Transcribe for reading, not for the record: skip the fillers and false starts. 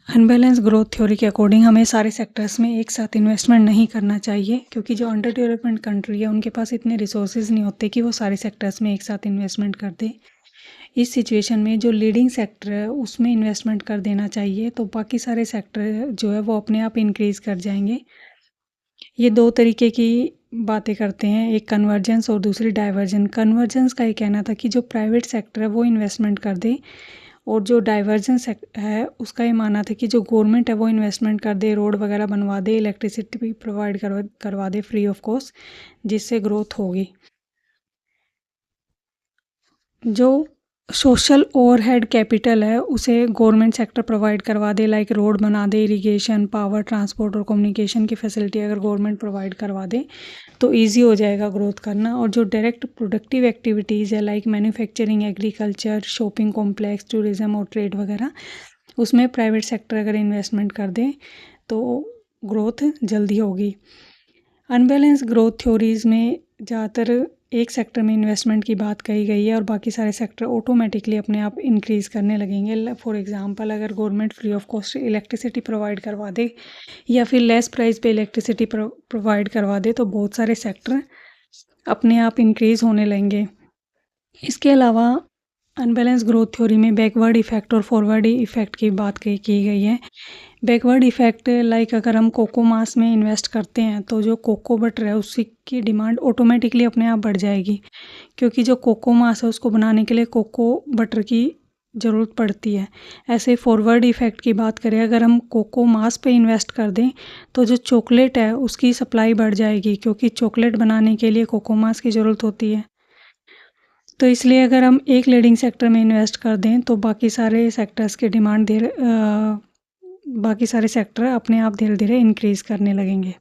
Unbalance growth theory के according हमें सारे सेक्टर्स में एक साथ इन्वेस्टमेंट नहीं करना चाहिए, क्योंकि जो अंडर डेवलपमेंट कंट्री है उनके पास इतने रिसोर्सेज नहीं होते कि वो सारे सेक्टर्स में एक साथ इन्वेस्टमेंट कर दे। इस सिचुएशन में जो लीडिंग सेक्टर है उसमें इन्वेस्टमेंट कर देना चाहिए, तो बाकी सारे सेक्टर जो है वो अपने आप इंक्रीज़ कर जाएंगे। ये दो तरीके की बातें करते हैं, एक कन्वर्जेंस और दूसरी डाइवर्जन। कन्वर्जेंस का ये कहना था कि जो प्राइवेट सेक्टर है वो इन्वेस्टमेंट कर दे, और जो डाइवर्जेंस है उसका ये मानना था कि जो गवर्नमेंट है वो इन्वेस्टमेंट कर दे, रोड वगैरह बनवा दे, इलेक्ट्रिसिटी भी प्रोवाइड करवा दे फ्री ऑफ कॉस्ट, जिससे ग्रोथ होगी। जो सोशल ओवरहेड कैपिटल है उसे गवर्नमेंट सेक्टर प्रोवाइड करवा दे, लाइक रोड बना दे, इरिगेशन, पावर, ट्रांसपोर्ट और कम्युनिकेशन की फैसिलिटी अगर गवर्नमेंट प्रोवाइड करवा दे तो इजी हो जाएगा ग्रोथ करना। और जो डायरेक्ट प्रोडक्टिव एक्टिविटीज़ है like manufacturing, agriculture, shopping complex, tourism और ट्रेड वगैरह, उसमें प्राइवेट सेक्टर अगर इन्वेस्टमेंट कर दे तो ग्रोथ जल्दी होगी। अनबैलेंस ग्रोथ थ्योरीज़ में ज़्यादातर एक सेक्टर में इन्वेस्टमेंट की बात कही गई है और बाकी सारे सेक्टर ऑटोमेटिकली अपने आप इंक्रीज़ करने लगेंगे। फॉर एग्जांपल, अगर government free of cost electricity provide करवा दे या फिर लेस प्राइस पे इलेक्ट्रिसिटी प्रोवाइड करवा दे तो बहुत सारे सेक्टर अपने आप इंक्रीज़ होने लगेंगे। इसके अलावा अनबैलेंस ग्रोथ थ्योरी में बैकवर्ड इफ़ेक्ट और फॉरवर्ड इफ़ेक्ट की बात की गई है। बैकवर्ड इफ़ेक्ट लाइक अगर हम कोको मास में इन्वेस्ट करते हैं तो जो कोको बटर है उसी की डिमांड ऑटोमेटिकली अपने आप बढ़ जाएगी, क्योंकि जो कोको मास है उसको बनाने के लिए कोको बटर की ज़रूरत पड़ती है। ऐसे फॉरवर्ड इफ़ेक्ट की बात करें, अगर हम कोको मास पे इन्वेस्ट कर दें तो जो चॉकलेट है उसकी सप्लाई बढ़ जाएगी, क्योंकि चॉकलेट बनाने के लिए कोको मास की ज़रूरत होती है। तो इसलिए अगर हम एक लीडिंग सेक्टर में इन्वेस्ट कर दें तो बाकी सारे सेक्टर्स की डिमांड बाकी सारे सेक्टर अपने आप धीरे धीरे इंक्रीज़ करने लगेंगे।